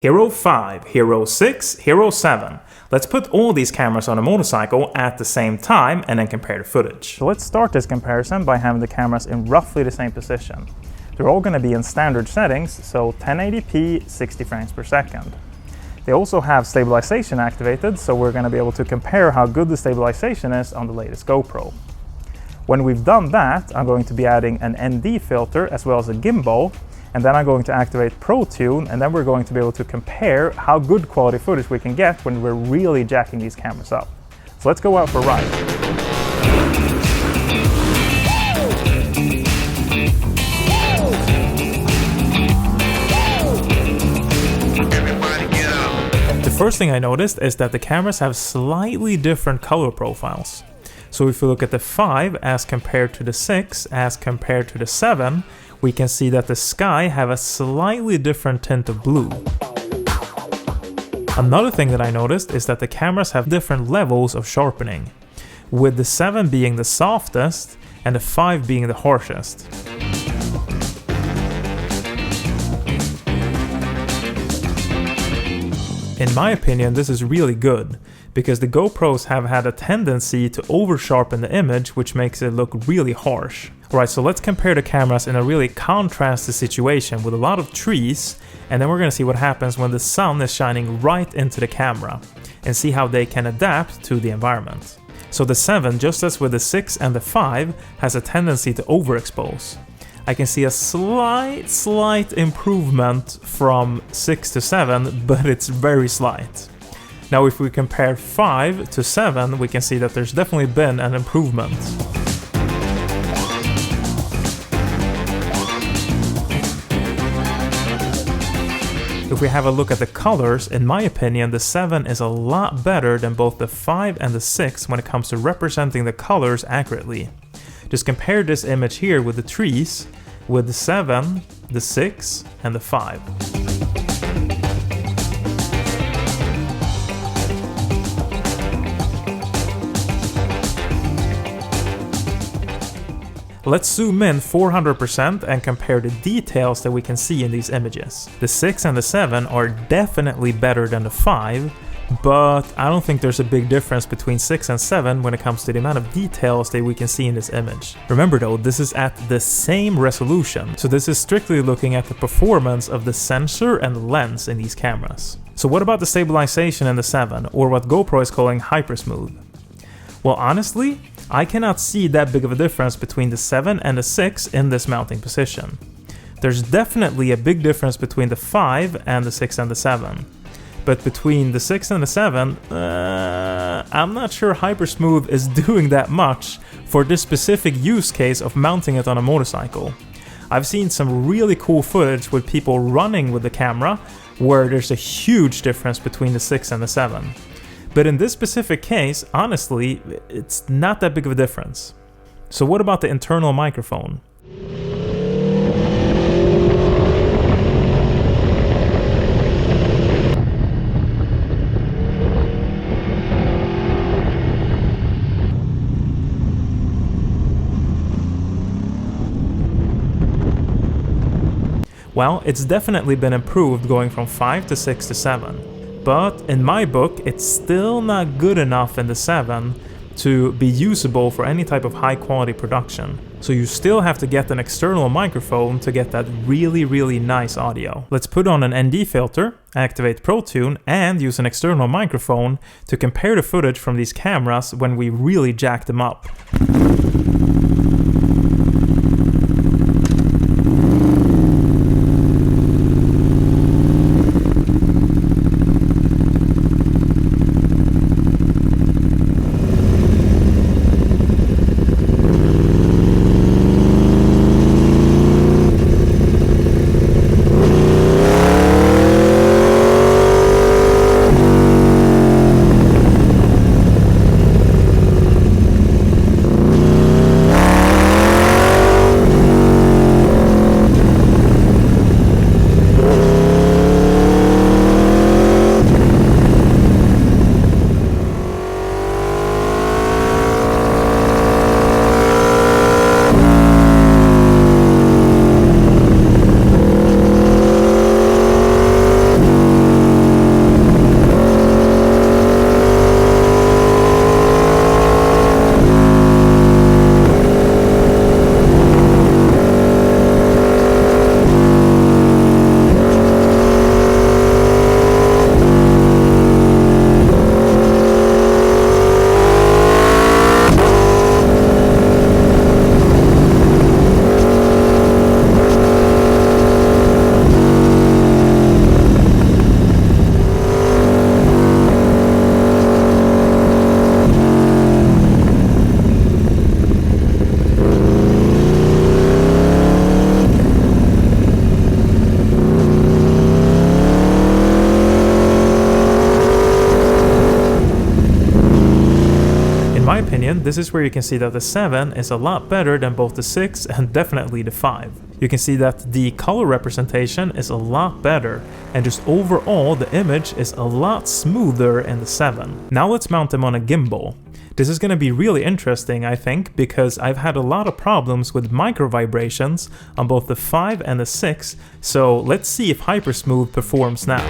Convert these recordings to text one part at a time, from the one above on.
Hero 5, Hero 6, Hero 7. Let's put all these cameras on a motorcycle at the same time and then compare the footage. So let's start this comparison by having the cameras in roughly the same position. They're all going to be in standard settings, so 1080p, 60 frames per second. They also have stabilization activated, so we're going to be able to compare how good the stabilization is on the latest GoPro. When we've done that, I'm going to be adding an ND filter as well as a gimbal, and then I'm going to activate ProTune, and then we're going to be able to compare how good quality footage we can get when we're really jacking these cameras up. So let's go out for a ride. The first thing I noticed is that the cameras have slightly different color profiles. So if we look at the 5 as compared to the 6 as compared to the 7, we can see that the sky have a slightly different tint of blue. Another thing that I noticed is that the cameras have different levels of sharpening, with the 7 being the softest and the 5 being the harshest. In my opinion, this is really good, because the GoPros have had a tendency to over-sharpen the image, which makes it look really harsh. Alright, so let's compare the cameras in a really contrasted situation with a lot of trees, and then we're going to see what happens when the sun is shining right into the camera, and see how they can adapt to the environment. So the 7, just as with the 6 and the 5, has a tendency to overexpose. I can see a slight improvement from 6 to 7, but it's very slight. Now if we compare 5 to 7, we can see that there's definitely been an improvement. If we have a look at the colors, in my opinion, the 7 is a lot better than both the 5 and the 6 when it comes to representing the colors accurately. Just compare this image here with the trees, with the 7, the 6, and the 5. Let's zoom in 400% and compare the details that we can see in these images. The 6 and the 7 are definitely better than the 5, but I don't think there's a big difference between 6 and 7 when it comes to the amount of details that we can see in this image. Remember though, this is at the same resolution, so this is strictly looking at the performance of the sensor and lens in these cameras. So what about the stabilization in the 7, or what GoPro is calling Hypersmooth? Well, honestly, I cannot see that big of a difference between the 7 and the 6 in this mounting position. There's definitely a big difference between the 5 and the 6 and the 7. But between the 6 and the 7, I'm not sure Hypersmooth is doing that much for this specific use case of mounting it on a motorcycle. I've seen some really cool footage with people running with the camera where there's a huge difference between the 6 and the 7. But in this specific case, honestly, it's not that big of a difference. So what about the internal microphone? Well, it's definitely been improved going from 5 to 6 to 7. But in my book, it's still not good enough in the 7 to be usable for any type of high quality production. So you still have to get an external microphone to get that really nice audio. Let's put on an ND filter, activate ProTune, and use an external microphone to compare the footage from these cameras when we really jack them up. opinion, this is where you can see that the 7 is a lot better than both the 6 and definitely the 5. You can see that the color representation is a lot better, and just overall the image is a lot smoother in the 7. Now let's mount them on a gimbal. This is going to be really interesting, I think, because I've had a lot of problems with micro vibrations on both the 5 and the 6, so let's see if Hypersmooth performs now.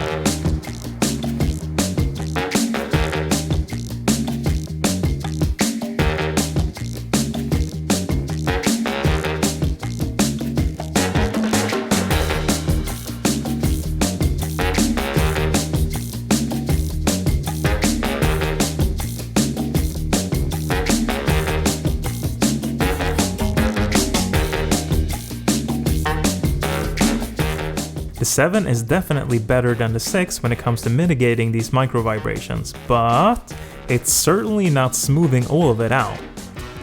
The 7 is definitely better than the 6 when it comes to mitigating these micro vibrations, but it's certainly not smoothing all of it out.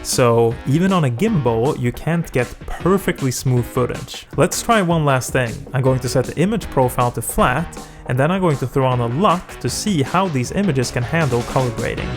So even on a gimbal, you can't get perfectly smooth footage. Let's try one last thing. I'm going to set the image profile to flat, and then I'm going to throw on a LUT to see how these images can handle color grading.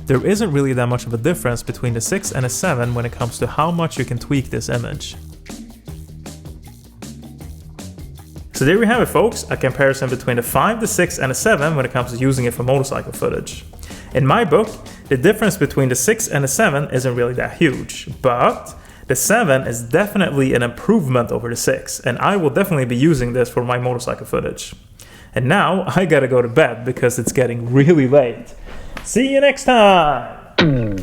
There isn't really that much of a difference between the 6 and the 7 when it comes to how much you can tweak this image. So there we have it, folks, a comparison between the 5, the 6 and the 7 when it comes to using it for motorcycle footage. In my book, the difference between the 6 and the 7 isn't really that huge, but the 7 is definitely an improvement over the 6, and I will definitely be using this for my motorcycle footage. And now I gotta go to bed because it's getting really late. See you next time! I'm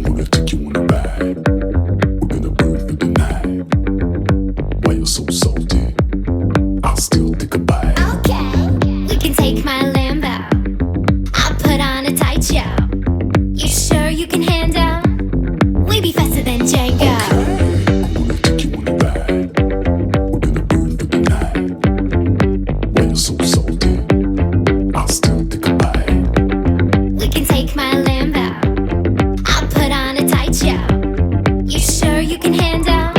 gonna take you on a ride. We're gonna burn through the night. Why you're so salty? I'll still take a bite. Okay, we can take my Lambo. I'll put on a tight show. You sure you can handle? We be faster than Django. I'm gonna take you on a ride. We're gonna burn through the night. Why you're so salty? I'll still take a bite. We can take my Lambo. I'll put on a tight show. You sure you can handle?